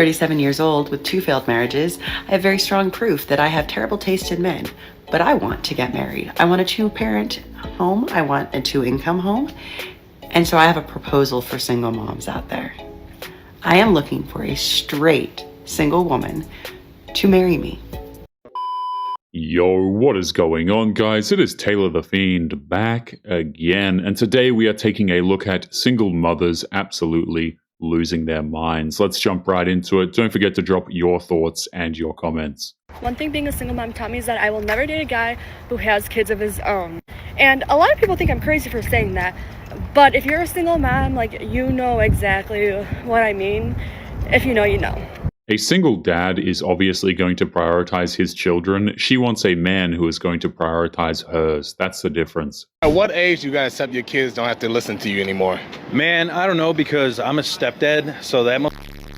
37 years old with 2 failed marriages, I have very strong proof that I have terrible taste in men. But I want to get married. I want a 2-parent home. I want a 2-income home. And so I have a proposal for single moms out there. I am looking for a straight single woman to marry me. Yo, what is going on, guys? It is Taylor the Fiend back again, and today we are taking a look at single mothers absolutely losing their minds. Let's jump right into it. Don't forget to drop your thoughts and your comments. One thing being a single mom taught me is that I will never date a guy who has kids of his own. And a lot of people think I'm crazy for saying that, but if you're a single mom, like, you know exactly what I mean. If you know, you know. A single dad is obviously going to prioritize his children. She wants a man who is going to prioritize hers. That's the difference. At what age you gotta accept your kids don't have to listen to you anymore? Man, I don't know, because I'm a stepdad, so that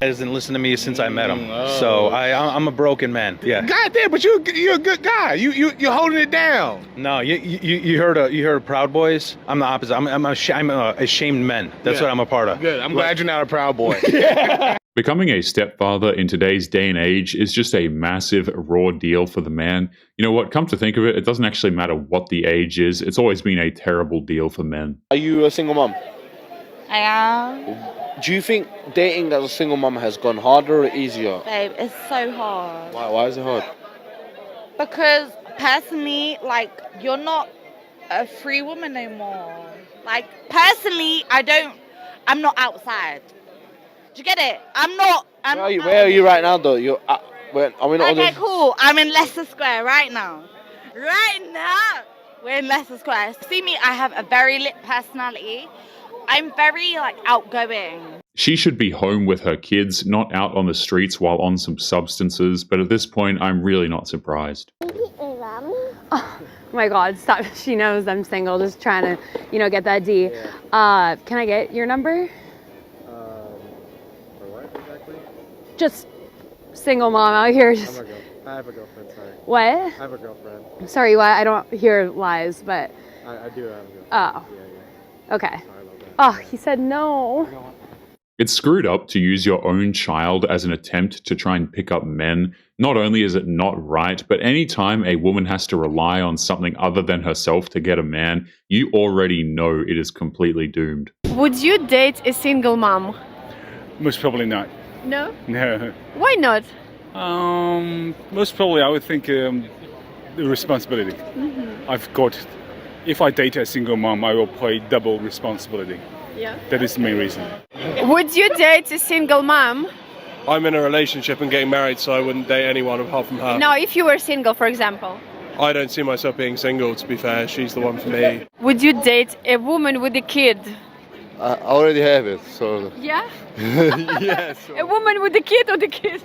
hasn't listened to me since I met him. So I'm a broken man. Yeah. God damn, but you're a good guy. You're holding it down. No, you heard of Proud Boys? I'm the opposite. I'm ashamed men. That's what I'm a part of. Good. I'm glad you're not a proud boy. Becoming a stepfather in today's day and age is just a massive raw deal for the man. You know what? Come to think of it, it doesn't actually matter what the age is. It's always been a terrible deal for men. Are you a single mom? I am. Do you think dating as a single mom has gone harder or easier? Babe, it's so hard. Why is it hard? Because personally, like, you're not a free woman no more. Like, personally, I'm not outside. Do you get it? Where are you right now, though? Okay, cool. I'm in Leicester Square right now. We're in Leicester Square. See me, I have a very lit personality. I'm very, outgoing. She should be home with her kids, not out on the streets while on some substances, but at this point, I'm really not surprised. Oh my God, stop. She knows I'm single, just trying to, get that D. Yeah. Can I get your number? For what exactly? Just single mom out here. I have a girlfriend, sorry. What? I have a girlfriend. Sorry, what? I don't hear lies, but... I do have a girlfriend. Oh. Yeah. Okay. Sorry about that. Oh, he said no. It's screwed up to use your own child as an attempt to try and pick up men. Not only is it not right, but anytime a woman has to rely on something other than herself to get a man, you already know it is completely doomed. Would you date a single mom? Most probably not. No? No. Why not? Most probably I would think the responsibility. Mm-hmm. If I date a single mom, I will play double responsibility. Yeah. That is the main reason. Would you date a single mom? I'm in a relationship and getting married, so I wouldn't date anyone apart from her. No, if you were single, for example. I don't see myself being single, to be fair. She's the one for me. Would you date a woman with a kid? I already have it, so... Yeah? Yes. A woman with a kid or the kid?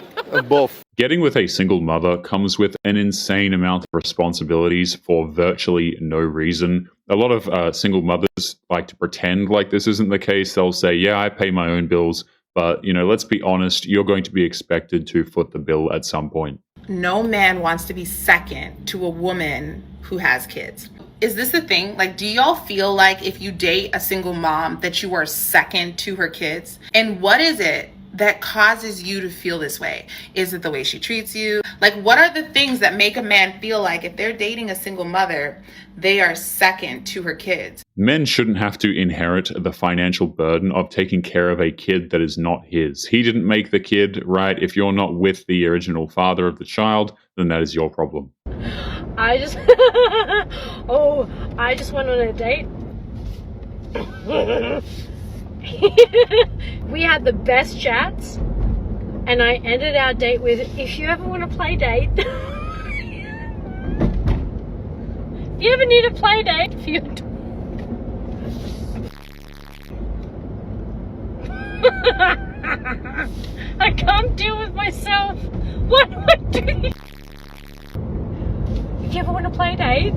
Both. Getting with a single mother comes with an insane amount of responsibilities for virtually no reason. A lot of single mothers like to pretend like this isn't the case. They'll say, yeah, I pay my own bills, but, let's be honest, you're going to be expected to foot the bill at some point. No man wants to be second to a woman who has kids. Is this the thing? Do y'all feel like if you date a single mom that you are second to her kids? And what is it that causes you to feel this way? Is it the way she treats you? What are the things that make a man feel like if they're dating a single mother, they are second to her kids? Men shouldn't have to inherit the financial burden of taking care of a kid that is not his. He didn't make the kid, right? If you're not with the original father of the child, then that is your problem. I just went on a date. We had the best chats, and I ended our date with, if you ever want to play date, if you ever need a play date, if you I can't deal with myself. What do I do? If you ever want to play date,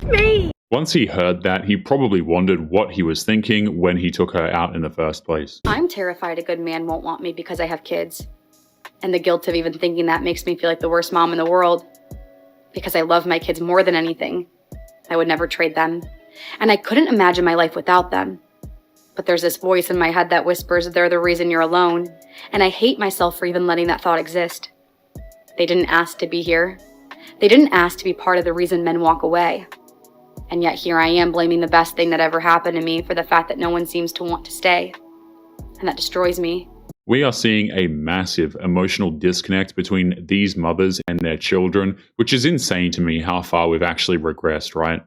me. Once he heard that, he probably wondered what he was thinking when he took her out in the first place. I'm terrified a good man won't want me because I have kids. And the guilt of even thinking that makes me feel like the worst mom in the world. Because I love my kids more than anything. I would never trade them. And I couldn't imagine my life without them. But there's this voice in my head that whispers they're the reason you're alone, and I hate myself for even letting that thought exist. They didn't ask to be here. They didn't ask to be part of the reason men walk away. And yet here I am blaming the best thing that ever happened to me for the fact that no one seems to want to stay. And that destroys me. We are seeing a massive emotional disconnect between these mothers and their children, which is insane to me how far we've actually regressed, right?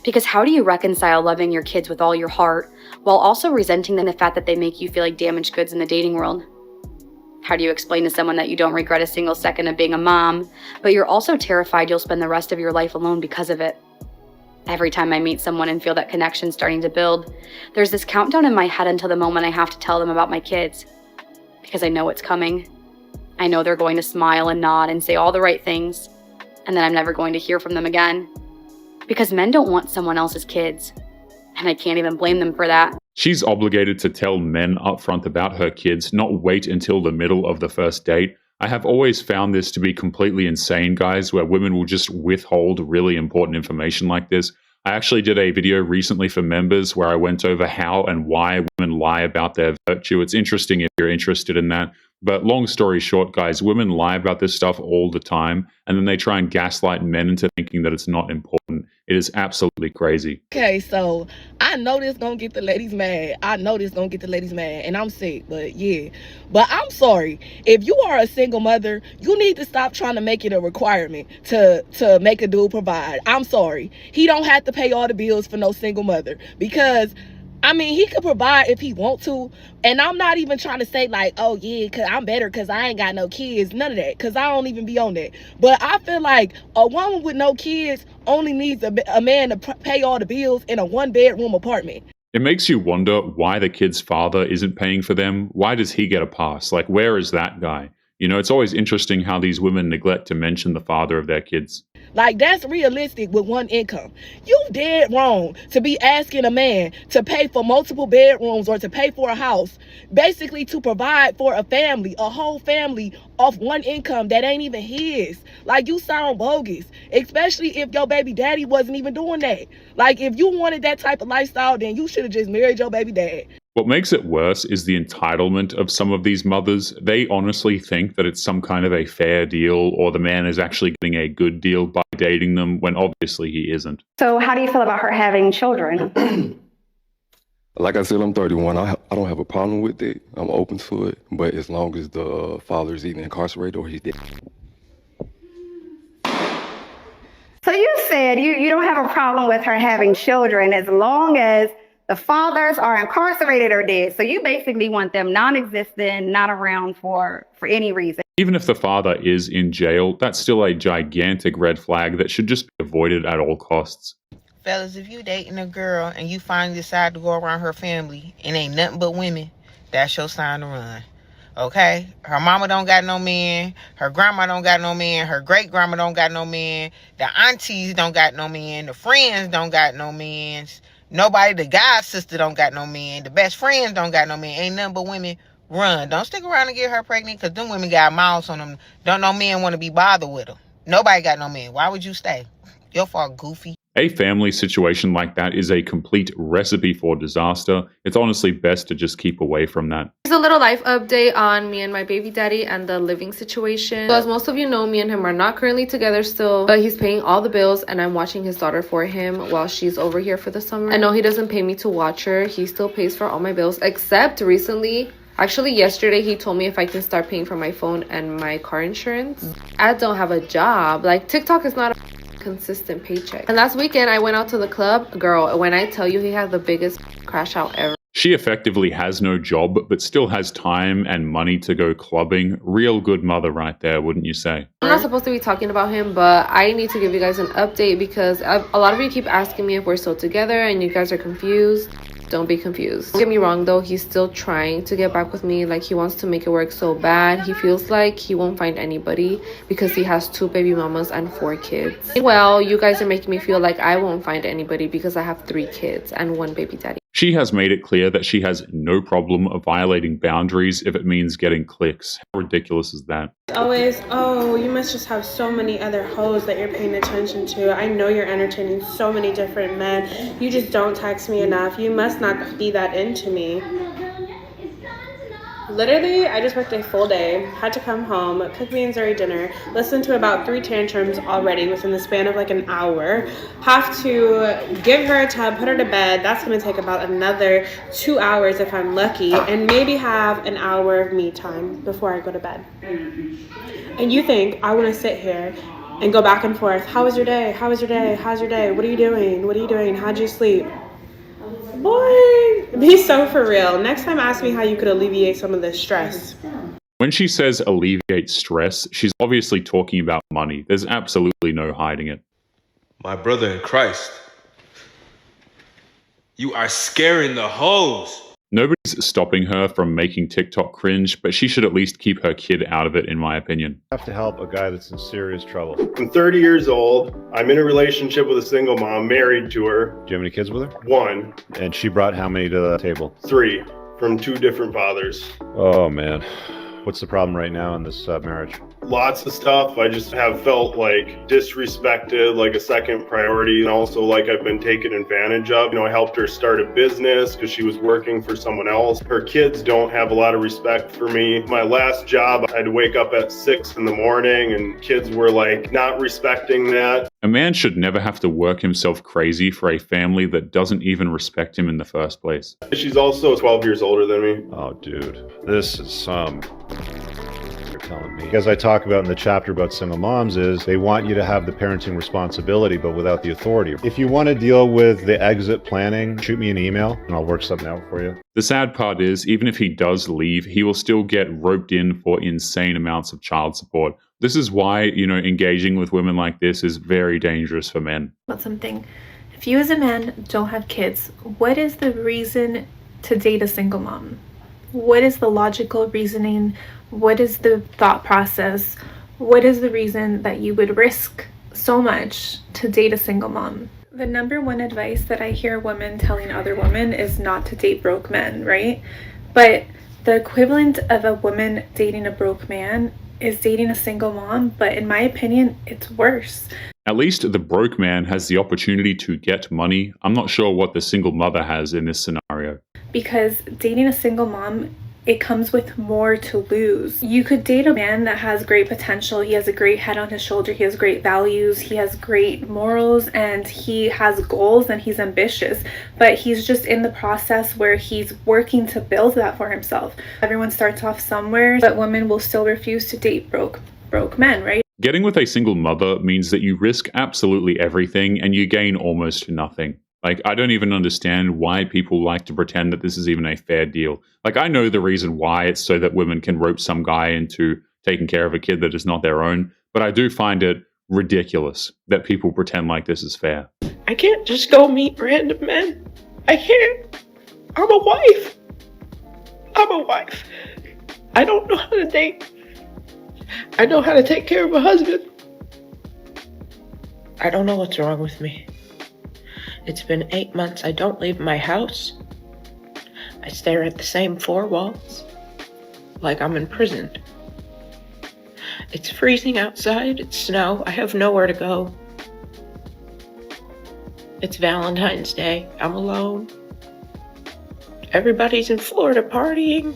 Because how do you reconcile loving your kids with all your heart while also resenting the fact that they make you feel like damaged goods in the dating world? How do you explain to someone that you don't regret a single second of being a mom, but you're also terrified you'll spend the rest of your life alone because of it? Every time I meet someone and feel that connection starting to build, there's this countdown in my head until the moment I have to tell them about my kids. Because I know it's coming. I know they're going to smile and nod and say all the right things, and then I'm never going to hear from them again. Because men don't want someone else's kids, and I can't even blame them for that. She's obligated to tell men upfront about her kids, not wait until the middle of the first date. I have always found this to be completely insane, guys, where women will just withhold really important information like this. I actually did a video recently for members where I went over how and why women lie about their virtue. It's interesting if you're interested in that. But long story short, guys, women lie about this stuff all the time, and then they try and gaslight men into thinking that it's not important. It is absolutely crazy. Okay, so I know this gonna get the ladies mad. And I'm sick, but yeah. But I'm sorry. If you are a single mother, you need to stop trying to make it a requirement to make a dude provide. I'm sorry. He don't have to pay all the bills for no single mother, because I mean, he could provide if he want to. And I'm not even trying to say like, oh yeah, cause I'm better cause I ain't got no kids. None of that. Cause I don't even be on that. But I feel like a woman with no kids only needs a man to pay all the bills in a 1-bedroom apartment. It makes you wonder why the kid's father isn't paying for them. Why does he get a pass? Like, where is that guy? You know, it's always interesting how these women neglect to mention the father of their kids. Like, that's realistic with one income. You dead wrong to be asking a man to pay for multiple bedrooms or to pay for a house, basically to provide for a family, a whole family, off one income that ain't even his. Like, you sound bogus, especially if your baby daddy wasn't even doing that. Like, if you wanted that type of lifestyle, then you should have just married your baby dad. What makes it worse is the entitlement of some of these mothers. They honestly think that it's some kind of a fair deal, or the man is actually getting a good deal by dating them, when obviously he isn't. So how do you feel about her having children? Like I said, I'm 31. I don't have a problem with it. I'm open to it. But as long as the father is either incarcerated or he's dead. So you said you don't have a problem with her having children as long as the fathers are incarcerated or dead. So you basically want them non-existent, not around for any reason. Even if the father is in jail, that's still a gigantic red flag that should just be avoided at all costs. Fellas, if you dating a girl and you finally decide to go around her family and ain't nothing but women, that's your sign to run. Okay? Her mama don't got no man. Her grandma don't got no man. Her great grandma don't got no man. The aunties don't got no man. The friends don't got no man. Nobody, the guy's sister don't got no man. The best friends don't got no man. Ain't nothing but women. Run. Don't stick around and get her pregnant, because them women got mouths on them. Don't no men want to be bothered with them. Nobody got no man. Why would you stay? Your fault, goofy. A family situation like that is a complete recipe for disaster. It's honestly best to just keep away from that. Here's a little life update on me and my baby daddy and the living situation. So as most of you know, me and him are not currently together still, but he's paying all the bills and I'm watching his daughter for him while she's over here for the summer. I know he doesn't pay me to watch her. He still pays for all my bills, except recently. Actually, yesterday, he told me if I can start paying for my phone and my car insurance. I don't have a job. Like, TikTok is not a consistent paycheck. And last weekend, I went out to the club. Girl, when I tell you he had the biggest crash out ever. She effectively has no job, but still has time and money to go clubbing. Real good mother right there, wouldn't you say? I'm not supposed to be talking about him, but I need to give you guys an update because a lot of you keep asking me if we're still together and you guys are confused. Don't be confused. Don't get me wrong though, he's still trying to get back with me. Like, he wants to make it work so bad. He feels like he won't find anybody because he has 2 baby mamas and 4 kids. Well, you guys are making me feel like I won't find anybody because I have 3 kids and 1 baby daddy. She has made it clear that she has no problem of violating boundaries if it means getting clicks. How ridiculous is that? Always, oh, you must just have so many other hoes that you're paying attention to. I know you're entertaining so many different men. You just don't text me enough. You must not be that into me. Literally, I just worked a full day, had to come home, cook me and Zuri dinner, listen to about 3 tantrums already within the span of like an hour, have to give her a tub, put her to bed. That's going to take about another 2 hours if I'm lucky, and maybe have an hour of me time before I go to bed. And you think I want to sit here and go back and forth. How was your day? How was your day? How's your day? What are you doing? What are you doing? How'd you sleep? Boy, be so for real. Next time, ask me how you could alleviate some of this stress. When she says alleviate stress, she's obviously talking about money. There's absolutely no hiding it. My brother in Christ, you are scaring the hoes. Nobody's stopping her from making TikTok cringe, but she should at least keep her kid out of it, in my opinion. I have to help a guy that's in serious trouble. I'm 30 years old. I'm in a relationship with a single mom, married to her. Do you have any kids with her? 1. And she brought how many to the table? 3, from 2 different fathers. Oh, man. What's the problem right now in this marriage? Lots of stuff. I just have felt like disrespected, like a second priority, and also like I've been taken advantage of. You know, I helped her start a business because she was working for someone else. Her kids don't have a lot of respect for me. My last job, I had to wake up at 6 in the morning, and kids were like not respecting that. A man should never have to work himself crazy for a family that doesn't even respect him in the first place. She's also 12 years older than me. Oh, dude. This is some... You're telling me. As I talk about in the chapter about single moms is they want you to have the parenting responsibility but without the authority. If you want to deal with the exit planning, shoot me an email and I'll work something out for you. The sad part is, even if he does leave, he will still get roped in for insane amounts of child support. This is why, engaging with women like this is very dangerous for men. About something. If you as a man don't have kids, what is the reason to date a single mom? What is the logical reasoning? What is the thought process? What is the reason that you would risk so much to date a single mom? The number one advice that I hear women telling other women is not to date broke men, right? But the equivalent of a woman dating a broke man is dating a single mom, but in my opinion, it's worse. At least the broke man has the opportunity to get money. I'm not sure what the single mother has in this scenario. Because dating a single mom, it comes with more to lose. You could date a man that has great potential. He has a great head on his shoulder. He has great values. He has great morals and he has goals and he's ambitious. But he's just in the process where he's working to build that for himself. Everyone starts off somewhere, but women will still refuse to date broke men, right? Getting with a single mother means that you risk absolutely everything and you gain almost nothing. I don't even understand why people like to pretend that this is even a fair deal. I know the reason why. It's so that women can rope some guy into taking care of a kid that is not their own. But I do find it ridiculous that people pretend like this is fair. I can't just go meet random men. I can't. I'm a wife. I don't know how to date. I know how to take care of a husband. I don't know what's wrong with me. It's been 8 months. I don't leave my house. I stare at the same 4 walls, like I'm imprisoned. It's freezing outside. It's snow. I have nowhere to go. It's Valentine's Day. I'm alone. Everybody's in Florida partying.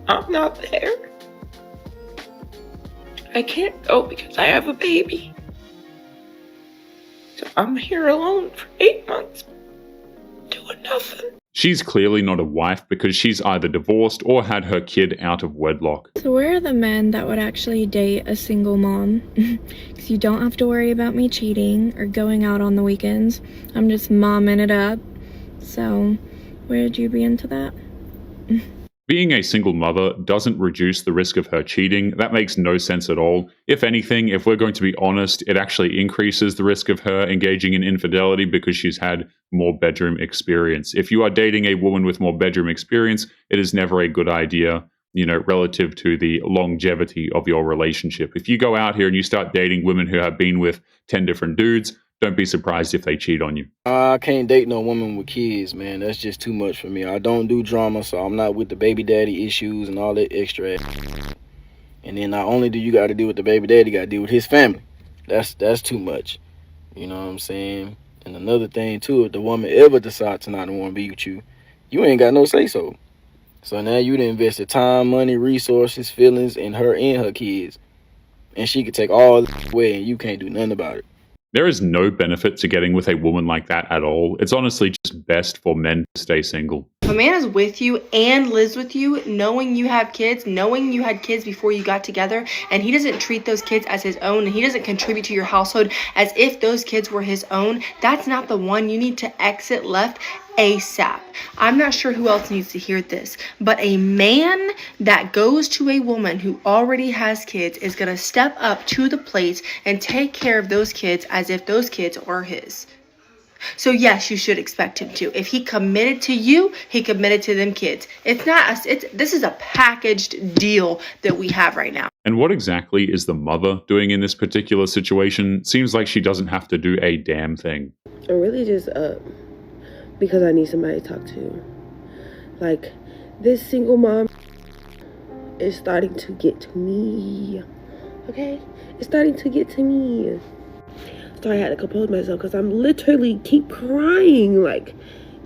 I'm not there. I can't go because I have a baby. So I'm here alone for 8 months, doing nothing. She's clearly not a wife because she's either divorced or had her kid out of wedlock. So where are the men that would actually date a single mom? Because you don't have to worry about me cheating or going out on the weekends. I'm just momming it up. So where would you be into that? Being a single mother doesn't reduce the risk of her cheating. That makes no sense at all. If anything, if we're going to be honest, it actually increases the risk of her engaging in infidelity because she's had more bedroom experience. If you are dating a woman with more bedroom experience, it is never a good idea, relative to the longevity of your relationship. If you go out here and you start dating women who have been with 10 different dudes, don't be surprised if they cheat on you. I can't date no woman with kids, man. That's just too much for me. I don't do drama, so I'm not with the baby daddy issues and all that extra. And then not only do you got to deal with the baby daddy, you got to deal with his family. That's too much. You know what I'm saying? And another thing too, if the woman ever decides to not want to be with you, you ain't got no say so. So now you done invested time, money, resources, feelings in her and her kids. And she could take all away and you can't do nothing about it. There is no benefit to getting with a woman like that at all. It's honestly just best for men to stay single. If a man is with you and lives with you, knowing you have kids, knowing you had kids before you got together, and he doesn't treat those kids as his own, and he doesn't contribute to your household as if those kids were his own, that's not the one. You need to exit left ASAP. I'm not sure who else needs to hear this, but a man that goes to a woman who already has kids is going to step up to the plate and take care of those kids as if those kids are his. So yes, you should expect him to. If he committed to you, he committed to them kids. This is a packaged deal that we have right now. And what exactly is the mother doing in this particular situation? Seems like she doesn't have to do a damn thing. I'm really just up because I need somebody to talk to. Like, this single mom is starting to get to me. Okay? It's starting to get to me. So I had to compose myself because I'm literally keep crying. Like,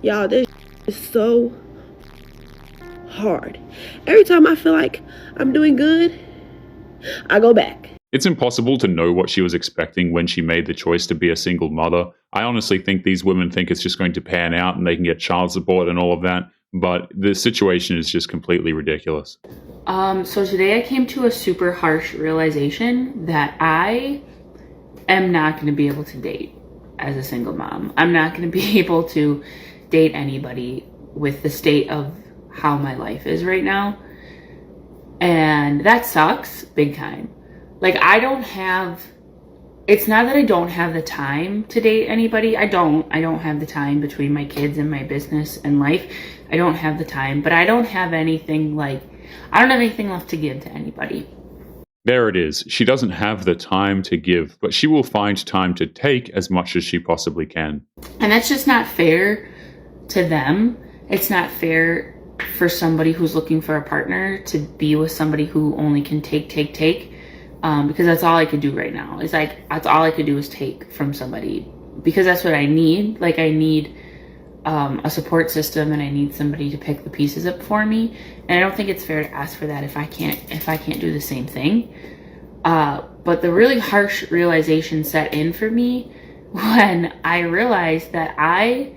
y'all, this is so hard. Every time I feel like I'm doing good, I go back. It's impossible to know what she was expecting when she made the choice to be a single mother. I honestly think these women think it's just going to pan out and they can get child support and all of that. But the situation is just completely ridiculous. So today I came to a super harsh realization that I am not going to be able to date as a single mom. I'm not going to be able to date anybody with the state of how my life is right now. And that sucks big time. Like, it's not that I don't have the time to date anybody. I don't have the time between my kids and my business and life. I don't have the time, but I don't have anything left to give to anybody. There it is. She doesn't have the time to give, but she will find time to take as much as she possibly can. And that's just not fair to them. It's not fair for somebody who's looking for a partner to be with somebody who only can take. Because that's all I could do right now. It's like, that's all I could do is take from somebody. Because that's what I need. Like, I need a support system and I need somebody to pick the pieces up for me. And I don't think it's fair to ask for that if I can't do the same thing. But the really harsh realization set in for me when I realized that I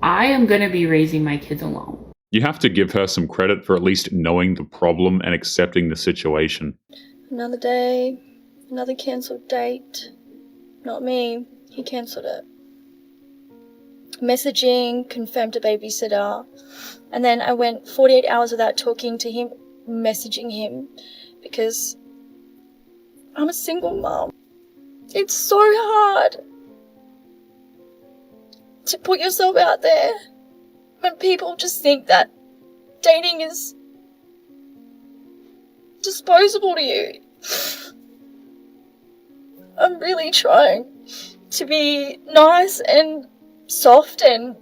am going to be raising my kids alone. You have to give her some credit for at least knowing the problem and accepting the situation. Another day, another cancelled date. Not me, he cancelled it. Messaging, confirmed a babysitter. And then I went 48 hours without talking to him, messaging him, because I'm a single mom. It's so hard to put yourself out there when people just think that dating is disposable to you. I'm really trying to be nice and soft and...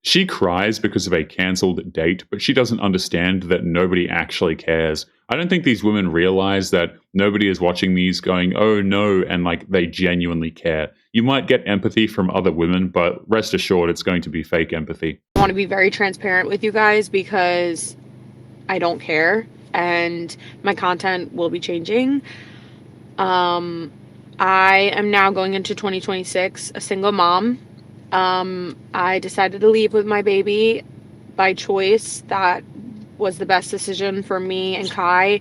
She cries because of a cancelled date, but she doesn't understand that nobody actually cares. I don't think these women realize that nobody is watching these going, oh no, and like they genuinely care. You might get empathy from other women, but rest assured it's going to be fake empathy. I want to be very transparent with you guys because I don't care and my content will be changing. I am now going into 2026 a single mom. I decided to leave with my baby by choice. That was the best decision for me and Kai.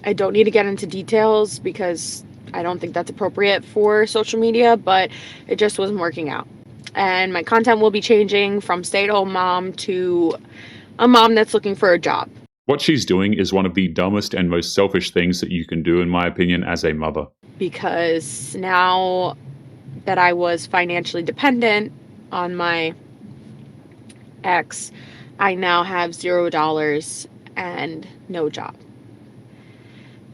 I don't need to get into details because I don't think that's appropriate for social media, but it just wasn't working out. And my content will be changing from stay-at-home mom to a mom that's looking for a job. What she's doing is one of the dumbest and most selfish things that you can do, in my opinion, as a mother. Because now that I was financially dependent on my ex, I now have $0 and no job.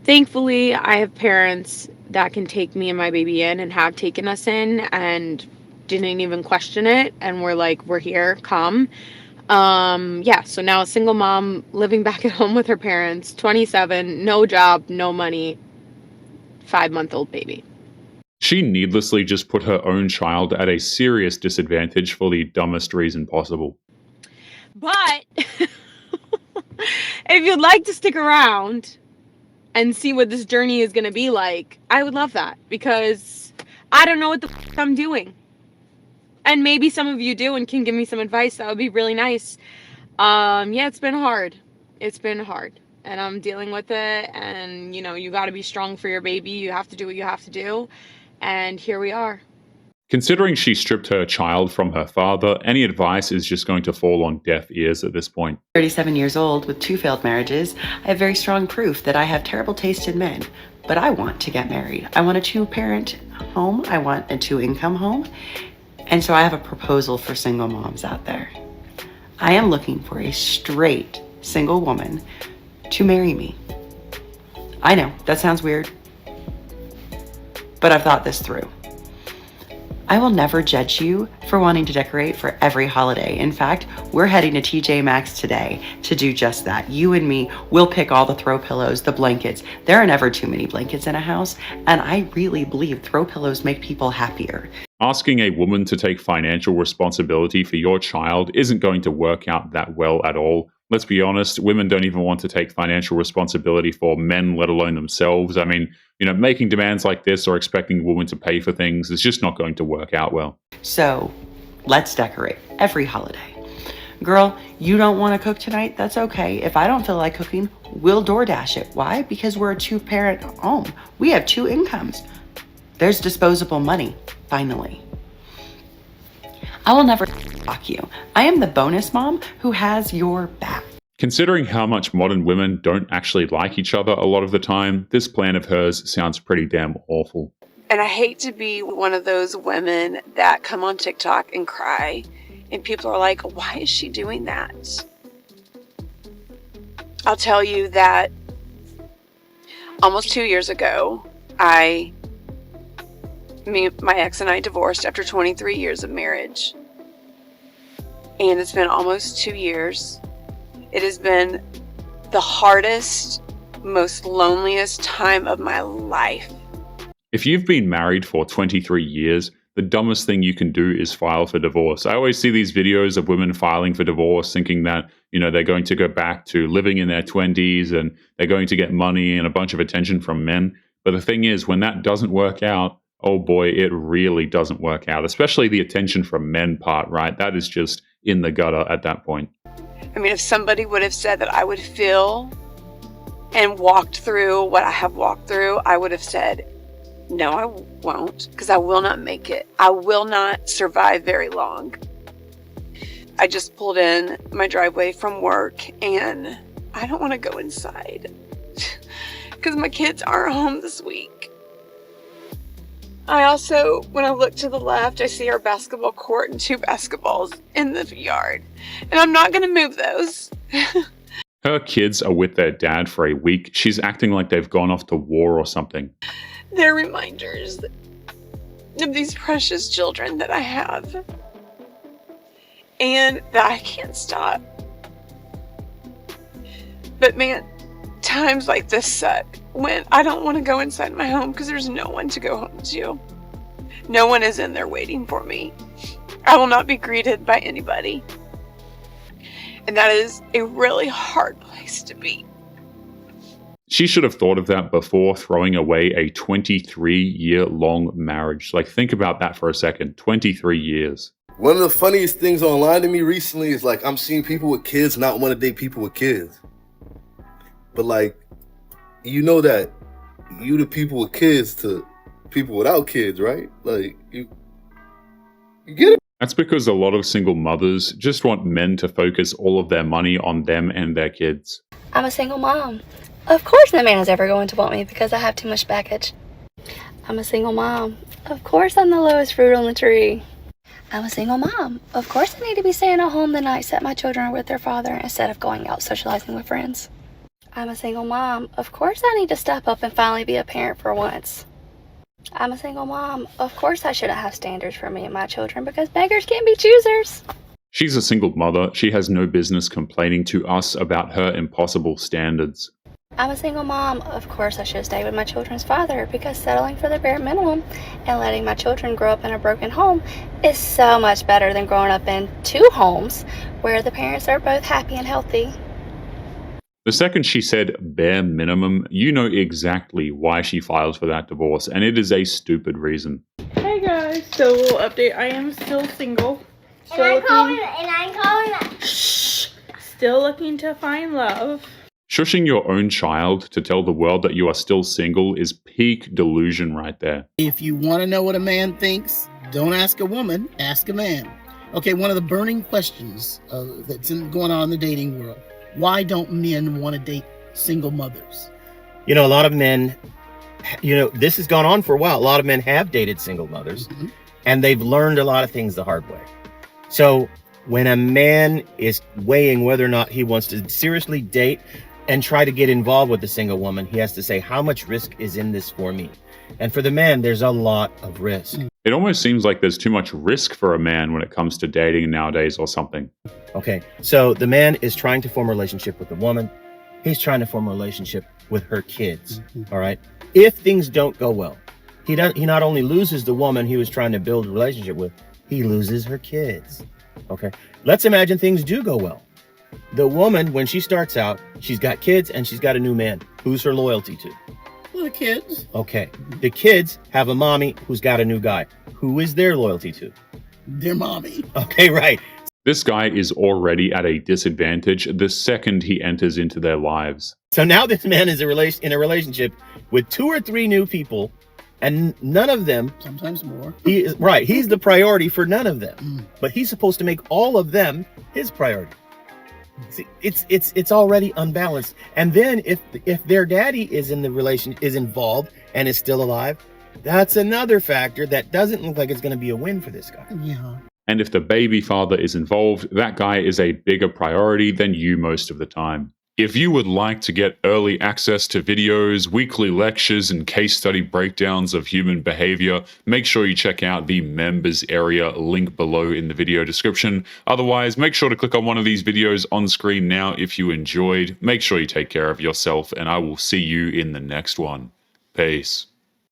Thankfully, I have parents that can take me and my baby in and have taken us in and didn't even question it. And we're like, we're here, come. Yeah, so now a single mom living back at home with her parents, 27, no job, no money, 5-month-old baby. She needlessly just put her own child at a serious disadvantage for the dumbest reason possible. But if you'd like to stick around and see what this journey is going to be like, I would love that, because I don't know what the I'm doing. And maybe some of you do and can give me some advice. That would be really nice. Yeah, it's been hard. It's been hard. And I'm dealing with it. And, you know, you got to be strong for your baby. You have to do what you have to do. And here we are. Considering she stripped her child from her father, any advice is just going to fall on deaf ears at this point. 37 years old with 2 failed marriages, I have very strong proof that I have terrible taste in men. But I want to get married. I want a 2-parent home. I want a 2-income home. And so I have a proposal for single moms out there. I am looking for a straight single woman to marry me. I know, that sounds weird, but I've thought this through. I will never judge you for wanting to decorate for every holiday. In fact, we're heading to TJ Maxx today to do just that. You and me will pick all the throw pillows, the blankets. There are never too many blankets in a house, and I really believe throw pillows make people happier. Asking a woman to take financial responsibility for your child isn't going to work out that well at all. Let's be honest, women don't even want to take financial responsibility for men, let alone themselves. I mean, you know, making demands like this or expecting a woman to pay for things is just not going to work out well. So, let's decorate every holiday. Girl, you don't want to cook tonight? That's okay. If I don't feel like cooking, we'll DoorDash it. Why? Because we're a 2-parent home. We have 2 incomes. There's disposable money, finally. I will never fuck you. I am the bonus mom who has your back. Considering how much modern women don't actually like each other a lot of the time, this plan of hers sounds pretty damn awful. And I hate to be one of those women that come on TikTok and cry, and people are like, why is she doing that? I'll tell you that almost 2 years ago, my ex and I divorced after 23 years of marriage. And it's been almost 2 years. It has been the hardest, most loneliest time of my life. If you've been married for 23 years, the dumbest thing you can do is file for divorce. I always see these videos of women filing for divorce thinking that, you know, they're going to go back to living in their 20s and they're going to get money and a bunch of attention from men. But the thing is, when that doesn't work out, oh boy, it really doesn't work out, especially the attention from men part, right? That is just in the gutter at that point. I mean, if somebody would have said that I would feel and walked through what I have walked through, I would have said, no, I won't, because I will not make it. I will not survive very long. I just pulled in my driveway from work and I don't want to go inside because my kids aren't home this week. I also, when I look to the left, I see our basketball court and 2 basketballs in the yard. And I'm not going to move those. Her kids are with their dad for a week. She's acting like they've gone off to war or something. They're reminders of these precious children that I have. And that I can't stop. But man, times like this suck. When I don't want to go inside my home because there's no one to go home to. No one is in there waiting for me. I will not be greeted by anybody. And that is a really hard place to be. She should have thought of that before throwing away a 23-year-long marriage. Like, think about that for a second. 23 years. One of the funniest things online to me recently is, like, I'm seeing people with kids not want to date people with kids. But, like, you know that you the people with kids to people without kids, right? Like, you get it? That's because a lot of single mothers just want men to focus all of their money on them and their kids. I'm a single mom. Of course no man is ever going to want me because I have too much baggage. I'm a single mom. Of course I'm the lowest fruit on the tree. I'm a single mom. Of course I need to be staying at home the nights that my children are with their father instead of going out socializing with friends. I'm a single mom. Of course I need to step up and finally be a parent for once. I'm a single mom. Of course I shouldn't have standards for me and my children because beggars can't be choosers. She's a single mother. She has no business complaining to us about her impossible standards. I'm a single mom. Of course I should stay with my children's father because settling for the bare minimum and letting my children grow up in a broken home is so much better than growing up in two homes where the parents are both happy and healthy. The second she said bare minimum, you know exactly why she filed for that divorce, and it is a stupid reason. Hey guys, so little update. I am still single. Still looking to find love. Shushing your own child to tell the world that you are still single is peak delusion right there. If you want to know what a man thinks, don't ask a woman, ask a man. Okay, one of the burning questions that's going on in the dating world. Why don't men want to date single mothers? You know, a lot of men, this has gone on for a while. A lot of men have dated single mothers, and they've learned a lot of things the hard way. So when a man is weighing whether or not he wants to seriously date and try to get involved with a single woman, he has to say, how much risk is in this for me? And for the man, there's a lot of risk. It almost seems like there's too much risk for a man when it comes to dating nowadays or something. Okay, so the man is trying to form a relationship with the woman. He's trying to form a relationship with her kids, all right? If things don't go well, he not only loses the woman he was trying to build a relationship with, he loses her kids, okay? Let's imagine things do go well. The woman, when she starts out, she's got kids and she's got a new man. Who's her loyalty to? Well, the kids. Okay. The kids have a mommy who's got a new guy. Who is their loyalty to? Their mommy. Okay, right. This guy is already at a disadvantage the second he enters into their lives. So now this man is in a relationship with 2 or 3 new people, and none of them, sometimes more. He's the priority for none of them. But he's supposed to make all of them his priority. See, it's already unbalanced. And then if their daddy is involved and is still alive, that's another factor that doesn't look like it's going to be a win for this guy. Yeah. And if the baby father is involved, that guy is a bigger priority than you most of the time. If you would like to get early access to videos, weekly lectures, and case study breakdowns of human behavior, make sure you check out the members area link below in the video description. Otherwise, make sure to click on one of these videos on screen now if you enjoyed. Make sure you take care of yourself, and I will see you in the next one. Peace.